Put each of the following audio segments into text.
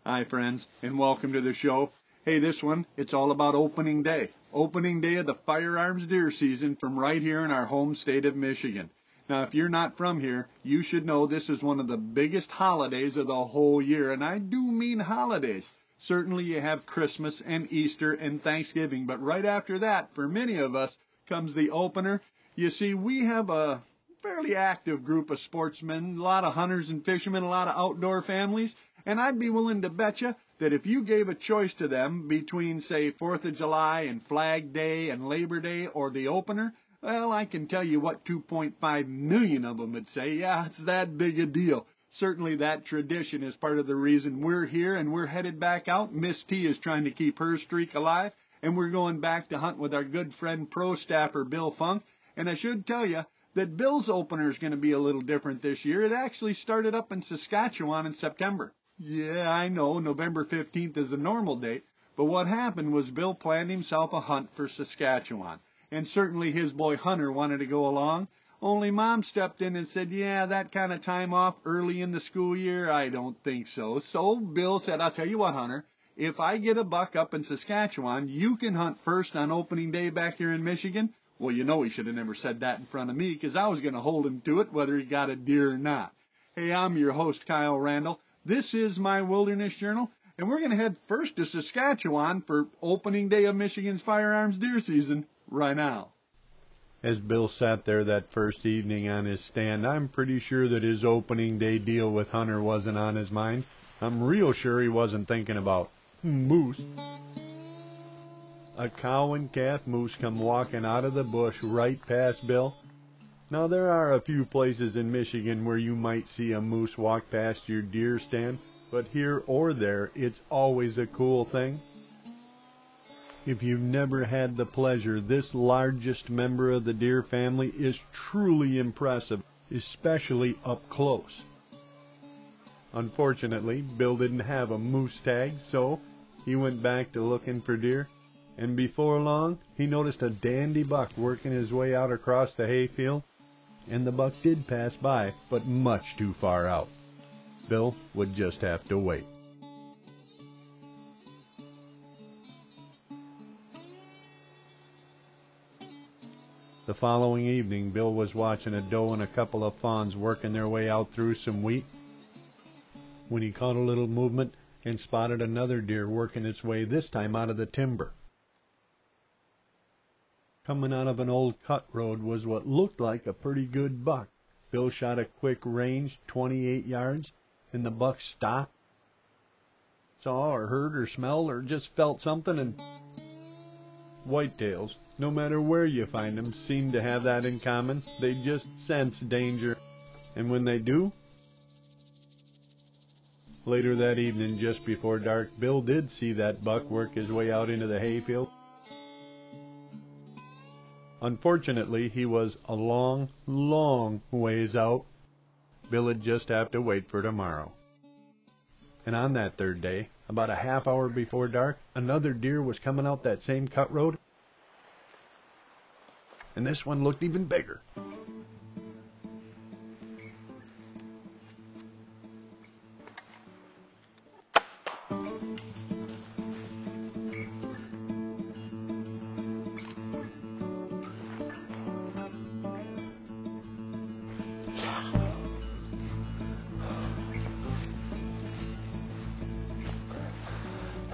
Hi, friends, and welcome to the show. Hey, this one, it's all about opening day. Opening day of the firearms deer season from right here in our home state of Michigan. Now, if you're not from here, you should know this is one of the biggest holidays of the whole year, and I do mean holidays. Certainly you have Christmas and Easter and Thanksgiving, but right after that, for many of us, comes the opener. You see, we have a fairly active group of sportsmen, a lot of hunters and fishermen, a lot of outdoor families, and I'd be willing to bet you that if you gave a choice to them between, say, 4th of July and Flag Day and Labor Day or the opener, well, I can tell you what 2.5 million of them would say, yeah, it's that big a deal. Certainly that tradition is part of the reason we're here and we're headed back out. Miss T is trying to keep her streak alive, and we're going back to hunt with our good friend pro staffer Bill Funk. And I should tell you that Bill's opener is going to be a little different this year. It actually started up in Saskatchewan in September. Yeah, I know, November 15th is the normal date, but what happened was Bill planned himself a hunt for Saskatchewan, and certainly his boy Hunter wanted to go along, only Mom stepped in and said, yeah, that kind of time off early in the school year, I don't think so. So Bill said, I'll tell you what, Hunter, if I get a buck up in Saskatchewan, you can hunt first on opening day back here in Michigan. Well, you know he should have never said that in front of me, because I was going to hold him to it whether he got a deer or not. Hey, I'm your host, Kyle Randall. This is my Wilderness Journal, and we're going to head first to Saskatchewan for opening day of Michigan's firearms deer season right now. As Bill sat there that first evening on his stand, I'm pretty sure that his opening day deal with Hunter wasn't on his mind. I'm real sure he wasn't thinking about moose. A cow and calf moose come walking out of the bush right past Bill. Now, there are a few places in Michigan where you might see a moose walk past your deer stand, but here or there, it's always a cool thing. If you've never had the pleasure, this largest member of the deer family is truly impressive, especially up close. Unfortunately, Bill didn't have a moose tag, so he went back to looking for deer, and before long, he noticed a dandy buck working his way out across the hayfield. And the buck did pass by, but much too far out. Bill would just have to wait. The following evening, Bill was watching a doe and a couple of fawns working their way out through some wheat when he caught a little movement and spotted another deer working its way this time out of the timber. Coming out of an old cut road was what looked like a pretty good buck. Bill shot a quick range, 28 yards, and the buck stopped. Saw or heard or smelled or just felt something, and whitetails, no matter where you find them, seem to have that in common. They just sense danger. And when they do, later that evening, just before dark, Bill did see that buck work his way out into the hayfield. Unfortunately, he was a long, long ways out. Bill would just have to wait for tomorrow. And on that third day, about a half hour before dark, another deer was coming out that same cut road. And this one looked even bigger.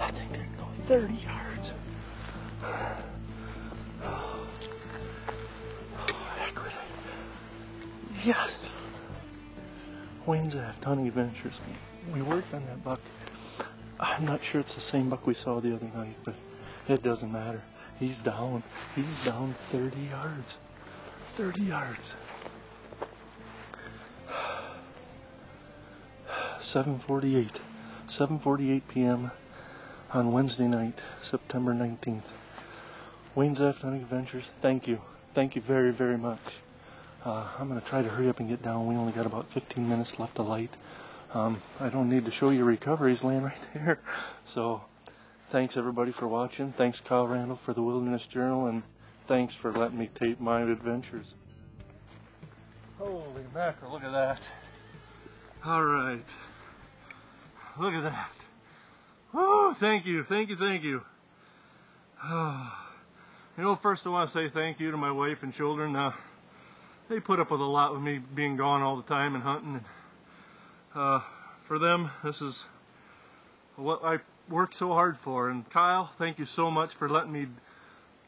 I think they can go 30 yards. Heck with it. Yes. Wayne's Aft Hunting Adventures. We worked on that buck. I'm not sure it's the same buck we saw the other night, but it doesn't matter. He's down. He's down 30 yards. 30 yards. 7:48 p.m. on Wednesday night, September 19th. Wayne's Aft Hunting Adventures, thank you. Thank you very, very much. I'm going to try to hurry up and get down. We only got about 15 minutes left of light. I don't need to show you recovery. He's laying right there. So, thanks everybody for watching. Thanks Kyle Randall for the Wilderness Journal, and thanks for letting me tape my adventures. Holy mackerel, look at that. Alright. Look at that. Oh, thank you, thank you, thank you. You know, first I want to say thank you to my wife and children. They put up with a lot with me being gone all the time and hunting. And, for them, this is what I worked so hard for. And Kyle, thank you so much for letting me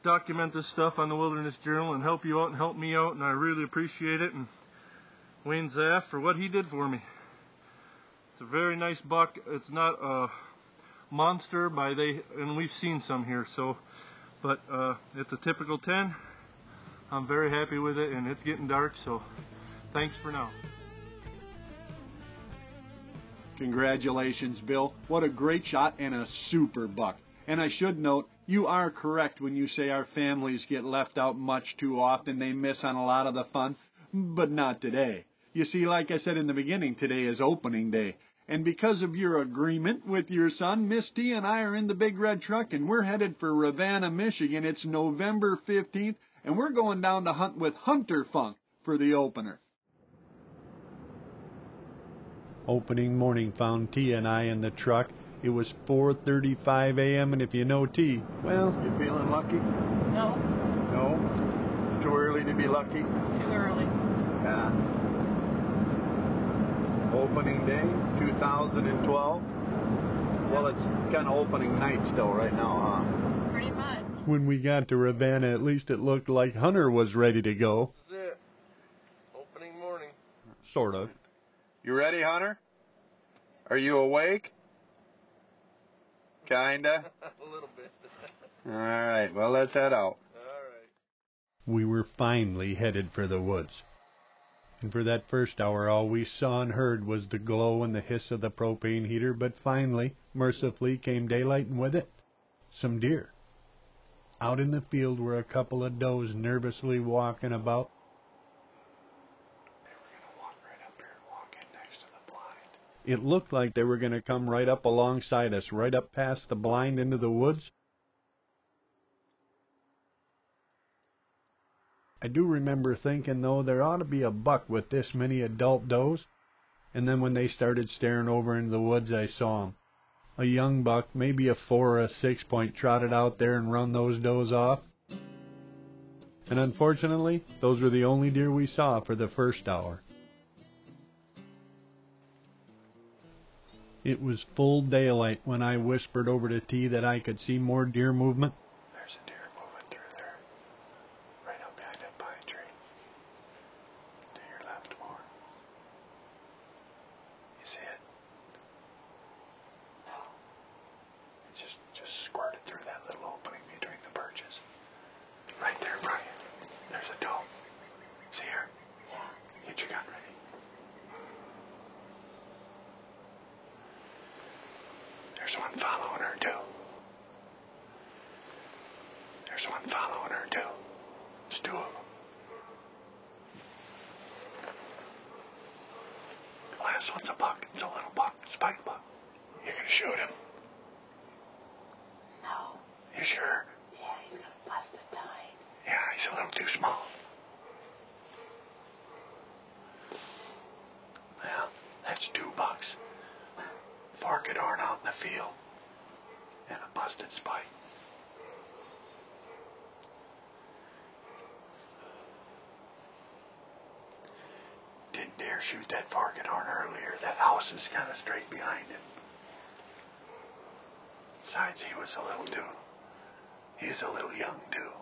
document this stuff on the Wilderness Journal and help you out and help me out, and I really appreciate it. And Wayne Zaff for what he did for me. It's a very nice buck. It's not a monster and we've seen some here, but it's a typical 10. I'm very happy with it, and it's getting dark, so thanks for now. Congratulations, Bill. What a great shot and a super buck. And I should note, you are correct when you say our families get left out much too often. They miss on a lot of the fun, but not today. You see, like I said in the beginning, today is opening day. And because of your agreement with your son, Miss T and I are in the big red truck, and we're headed for Ravenna, Michigan. It's November 15th, and we're going down to hunt with Hunter Funk for the opener. Opening morning found T and I in the truck. It was 4:35 a.m. and if you know T, well, you feeling lucky? No. No? It's too early to be lucky? Too early. Yeah. Opening day, 2012. Well, it's kind of opening night still right now, huh? Pretty much. When we got to Ravenna, at least it looked like Hunter was ready to go. This is it. Opening morning. Sort of. You ready, Hunter? Are you awake? Kinda? A little bit. All right, well, let's head out. All right. We were finally headed for the woods. And for that first hour, all we saw and heard was the glow and the hiss of the propane heater, but finally, mercifully, came daylight, and with it, some deer. Out in the field were a couple of does nervously walking about. They were going to walk right up here and walk in next to the blind. It looked like they were going to come right up alongside us, right up past the blind into the woods. I do remember thinking, though, there ought to be a buck with this many adult does. And then when they started staring over into the woods, I saw him. A young buck, maybe a 4 or a 6 point, trotted out there and run those does off. And unfortunately, those were the only deer we saw for the first hour. It was full daylight when I whispered over to T that I could see more deer movement. There's a deer moving through there, right up behind that pine tree. To your left more. You see it? No. It just squirted through that little opening between the birches. Right there, Brian. There's a doe. See her? Yeah. Get your gun ready. There's one following her, too. There's one following her, too. It's two of them. The last one's a buck. It's a little buck. Spike buck. You're going to shoot him? No. You sure? Yeah, he's going to bust the tide. Yeah, he's a little too small. Well, that's 2 bucks. Forked horn out in the field. And a busted spike. Didn't dare shoot that forked horn earlier. That house is kind of straight behind it. Besides, he's a little young too.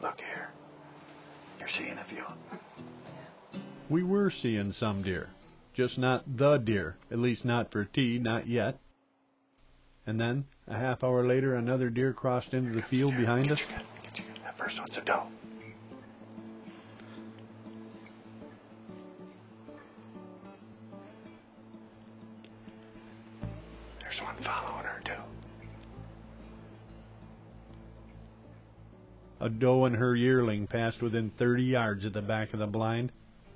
Look here. You're seeing a few. We were seeing some deer. Just not the deer. At least not for T, not yet. And then, a half hour later, another deer crossed into the field behind us. Get your gun. That first one's a doe. There's one following her, too. A doe and her yearling passed within 30 yards at the back of the blind,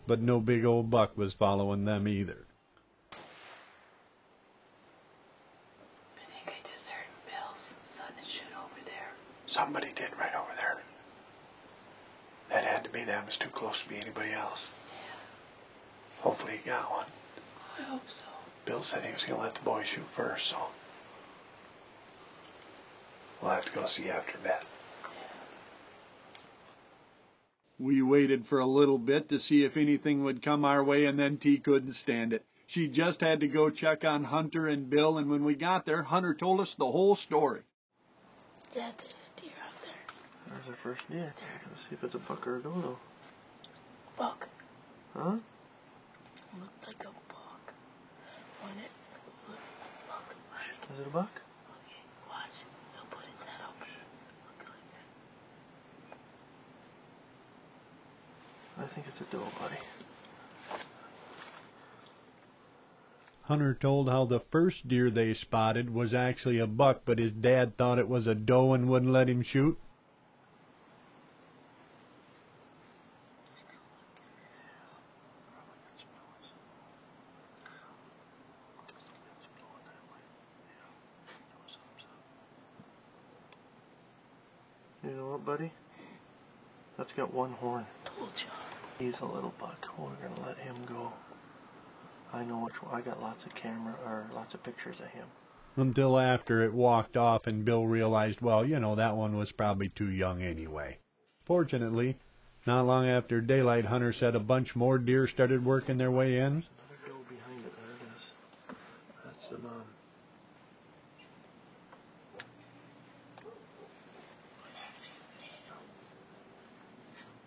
but no big old buck was following them either. I think I just heard Bill's son shoot over there. Somebody did right over there. That had to be them. It's too close to be anybody else. Yeah. Hopefully he got one. I hope so. Bill said he was going to let the boy shoot first, so We'll have to go see after bed. We waited for a little bit to see if anything would come our way, and then T couldn't stand it. She just had to go check on Hunter and Bill, and when we got there, Hunter told us the whole story. Dad, there's a deer out there. There's our first deer. Let's see if it's a buck or a doe. Buck. Huh? Looked like a buck. When it buck. Is it a buck? Okay, watch. He'll put his head up. Look like that. I think it's a doe, buddy. Hunter told how the first deer they spotted was actually a buck, but his dad thought it was a doe and wouldn't let him shoot. You know what, buddy? That's got one horn. Told you. He's a little buck. We're gonna let him go. I know which one. I got lots of pictures of him. Until after it walked off and Bill realized, well, that one was probably too young anyway. Fortunately, not long after daylight, Hunter said a bunch more deer started working their way in. There's another doe behind it. There it is. That's the mom.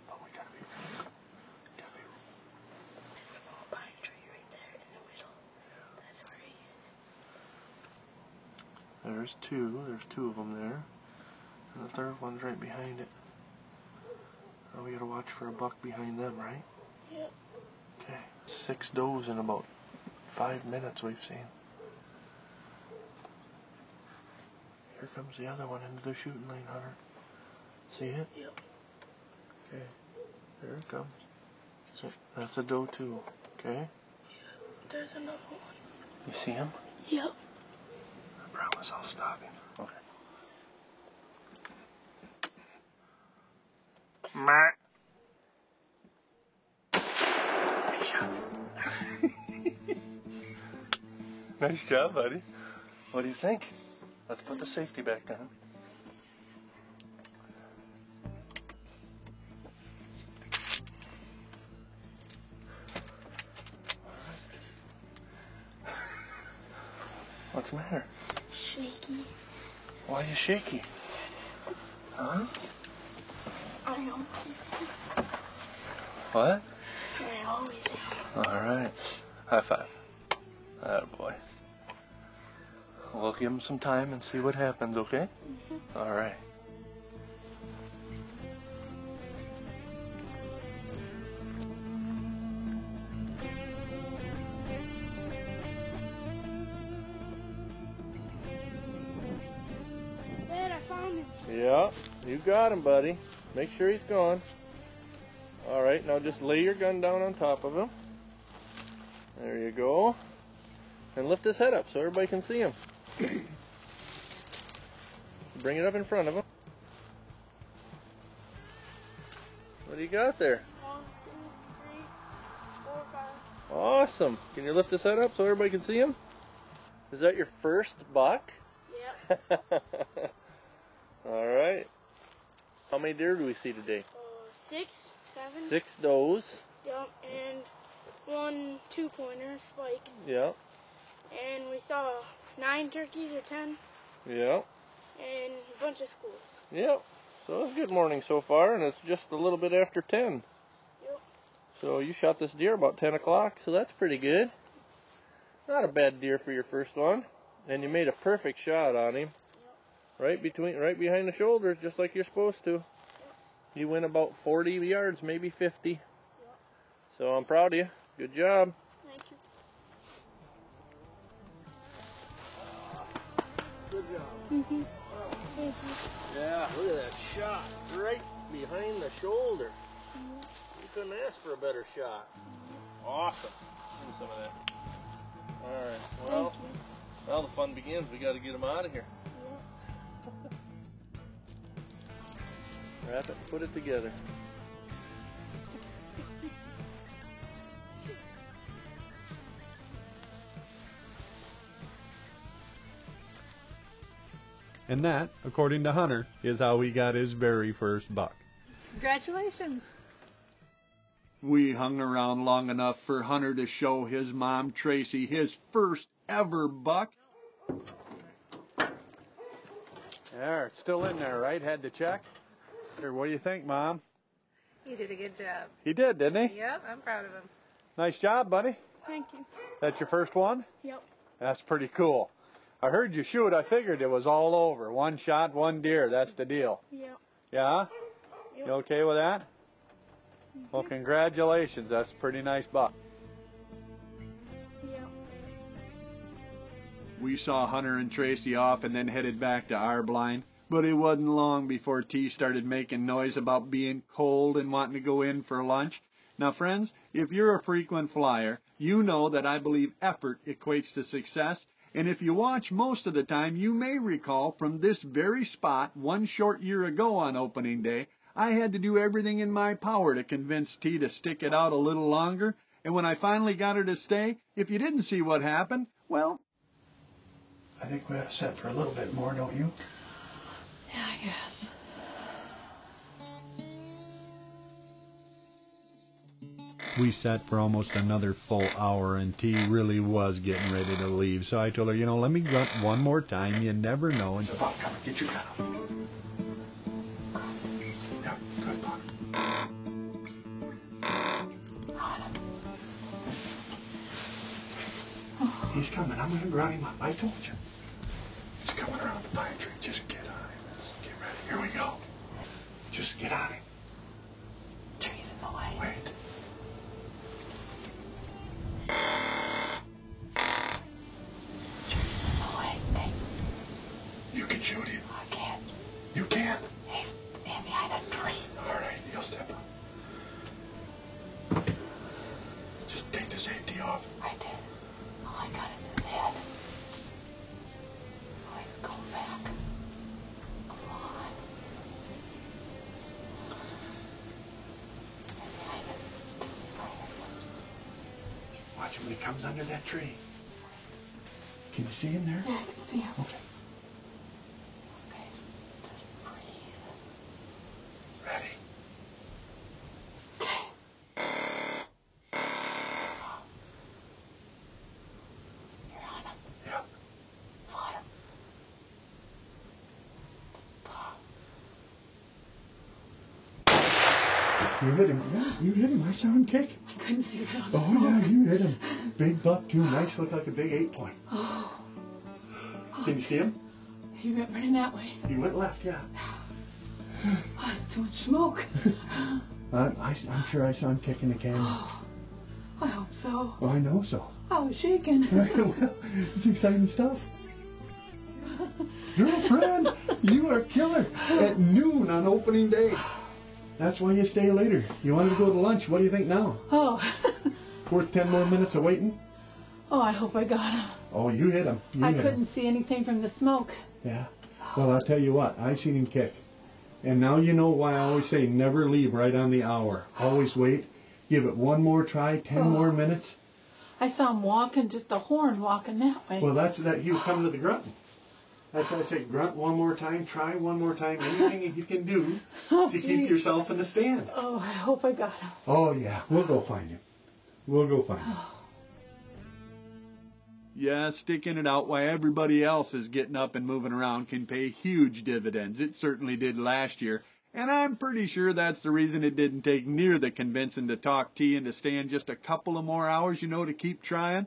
But we gotta be. There's a small pine tree right there in the middle. That's where he is. There's two. There's two of them there. And the third one's right behind it. Now we gotta watch for a buck behind them, right? Yep. Okay. 6 does in about 5 minutes we've seen. Here comes the other one into the shooting lane, Hunter. See it? Yep. Okay. There it comes. That's a doe too. Okay? There's another one. You see him? Yep. I promise I'll stop him. Okay. Nice job, buddy. What do you think? Let's put the safety back down. What's the matter? Shaky. Why are you shaky? Huh? I always am. What? I always am. Alright. High five. Attaboy. We'll give him some time and see what happens, okay? Mm-hmm. Alright. Dad, I found him. Yeah, you got him, buddy. Make sure he's gone. Alright, now just lay your gun down on top of him. There you go. And lift his head up so everybody can see him. Bring it up in front of him. What do you got there? 1, 2, 3, 4, 5. Awesome. Can you lift his head up so everybody can see him? Is that your first buck? Yep. Alright. How many deer do we see today? 6, 7. 6 does. Yep. And 1 2-pointer, Spike. Yep. And we saw 9 turkeys or 10. Yep. And a bunch of squirrels. Yep. So it's a good morning so far, and it's just a little bit after 10. Yep. So you shot this deer about 10 o'clock, so that's pretty good. Not a bad deer for your first one. And you made a perfect shot on him. Yep. Right behind the shoulders, just like you're supposed to. Yep. You went about 40 yards, maybe 50. Yep. So I'm proud of you. Good job. Thank you. Good job. Mm-hmm. Thank you. Yeah, look at that shot. Right behind the shoulder. You couldn't ask for a better shot. Awesome. Give me some of that. Alright, well, Thank you. now the fun begins. We got to get him out of here. Yep. Wrap it and put it together. And that, according to Hunter, is how he got his very first buck. Congratulations. We hung around long enough for Hunter to show his mom, Tracy, his first ever buck. There, it's still in there, right? Had to check. Here, what do you think, Mom? He did a good job. He did, didn't he? Yep, I'm proud of him. Nice job, buddy. Thank you. That's your first one? Yep. That's pretty cool. I heard you shoot. I figured it was all over. One shot, one deer. That's the deal. Yep. Yeah? Yep. You okay with that? Well, congratulations. That's a pretty nice buck. Yep. We saw Hunter and Tracy off and then headed back to our blind. But it wasn't long before T started making noise about being cold and wanting to go in for lunch. Now, friends, if you're a frequent flyer, you know that I believe effort equates to success. And if you watch most of the time, you may recall from this very spot one short year ago on opening day, I had to do everything in my power to convince T to stick it out a little longer. And when I finally got her to stay, if you didn't see what happened, well, I think we have to set for a little bit more, don't you? Yeah, I guess. We sat for almost another full hour, and T really was getting ready to leave. So I told her, let me grunt one more time. You never know. And so, Bob, come on, get your gun out. Yeah, good, Bob. He's coming. I'm going to grunt him up. I told you. He's coming around the pine tree. Just get on him. Get ready. Here we go. Just get on him. Tree's in the way. Wait. You can shoot him. I can't. You can? He's in behind a tree. All right, you'll step up. Just take the safety off. I did. All I got is his head. Please go back. Come on. He's behind it. Watch him when he comes under that tree. Can you see him there? Yeah, I can see him. Okay. Just breathe. Ready? Okay. You're on him. Yeah. Fought him. Stop. You hit him. Yeah, you hit him. I saw him kick. I couldn't see that on the Oh, smoke. yeah, you hit him. Big buck, too. Nice. Looked like a big 8-point. Oh. Can you see him? He went running that way. He went left, yeah. Oh, it's too much smoke. I'm sure I saw him kicking the camera. Oh, I hope so. Oh, I know so. I was shaking. Well, it's exciting stuff. Girlfriend, you are killer. At noon on opening day. That's why you stay later. You wanted to go to lunch. What do you think now? Oh. Worth 10 more minutes of waiting? Oh, I hope I got him. Oh, you hit him. I couldn't see anything from the smoke. Yeah. Well, I'll tell you what. I seen him kick. And now you know why I always say never leave right on the hour. Always wait. Give it one more try, 10 more minutes. I saw him walking, just the horn walking that way. Well, that's that. He was coming to the grunting. That's why I say grunt one more time, try one more time, anything you can do to keep yourself in the stand. Oh, I hope I got him. Oh, yeah. We'll go find him. We'll go find him. Yeah, sticking it out while everybody else is getting up and moving around can pay huge dividends. It certainly did last year. And I'm pretty sure that's the reason it didn't take near the convincing to talk T into staying just a couple of more hours, to keep trying.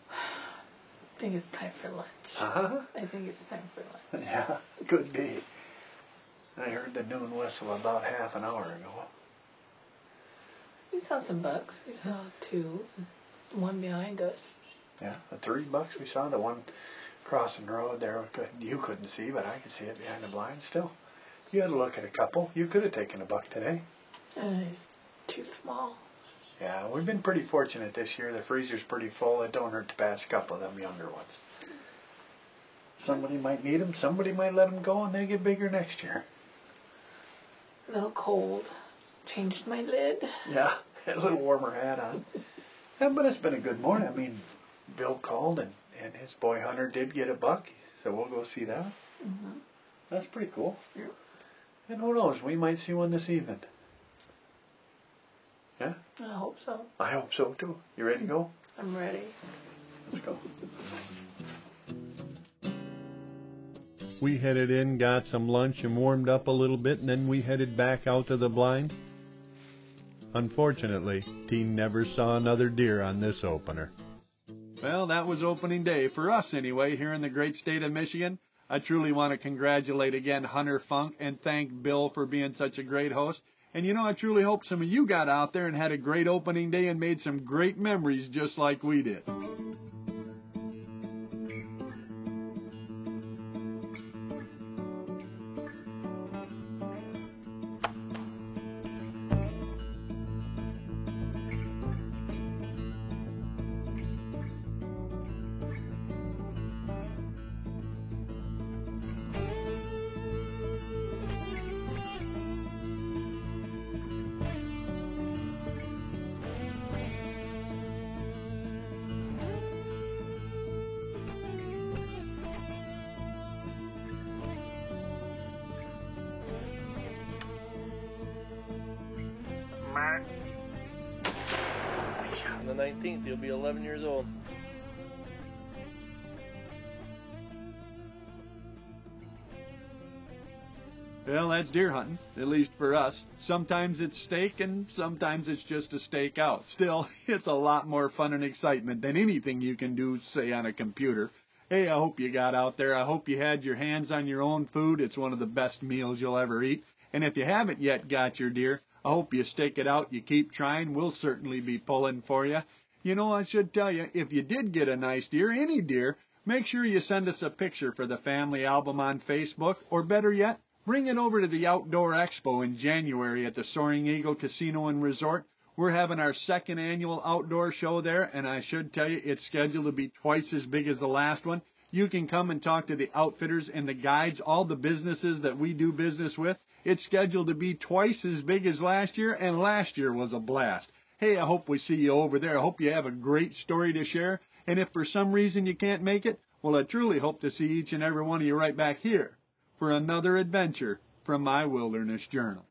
I think it's time for lunch. Uh-huh. I think it's time for lunch. Yeah, could be. I heard the noon whistle about half an hour ago. We saw some bucks. We saw two. One behind us. Yeah, the 3 bucks we saw, the one crossing the road there, you couldn't see, but I could see it behind the blind still. You had to look at a couple. You could have taken a buck today. It's too small. Yeah, we've been pretty fortunate this year. The freezer's pretty full. It don't hurt to pass a couple of them younger ones. Somebody might need them. Somebody might let them go, and they get bigger next year. A little cold. Changed my lid. Yeah, a little warmer hat on. Yeah, but it's been a good morning. I mean, Bill called and his boy Hunter did get a buck, so we'll go see that. Mm-hmm. That's pretty cool. Yeah. And who knows, we might see one this evening. Yeah? I hope so. I hope so too. You ready to go? I'm ready. Let's go. We headed in, got some lunch, and warmed up a little bit, and then we headed back out to the blind. Unfortunately, Teen never saw another deer on this opener. Well, that was opening day, for us anyway, here in the great state of Michigan. I truly want to congratulate again Hunter Funk and thank Bill for being such a great host. And you know, I truly hope some of you got out there and had a great opening day and made some great memories just like we did. On the 19th, you'll be 11 years old. Well, that's deer hunting, at least for us. Sometimes it's steak and sometimes it's just a stake out. Still, it's a lot more fun and excitement than anything you can do, say, on a computer. Hey, I hope you got out there. I hope you had your hands on your own food. It's one of the best meals you'll ever eat. And if you haven't yet got your deer, I hope you stake it out. You keep trying. We'll certainly be pulling for you. You know, I should tell you, if you did get a nice deer, any deer, make sure you send us a picture for the family album on Facebook, or better yet, bring it over to the Outdoor Expo in January at the Soaring Eagle Casino and Resort. We're having our second annual outdoor show there, and I should tell you, it's scheduled to be twice as big as the last one. You can come and talk to the outfitters and the guides, all the businesses that we do business with. It's scheduled to be twice as big as last year, and last year was a blast. Hey, I hope we see you over there. I hope you have a great story to share. And if for some reason you can't make it, well, I truly hope to see each and every one of you right back here for another adventure from my Wilderness Journal.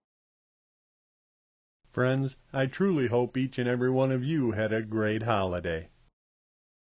Friends, I truly hope each and every one of you had a great holiday.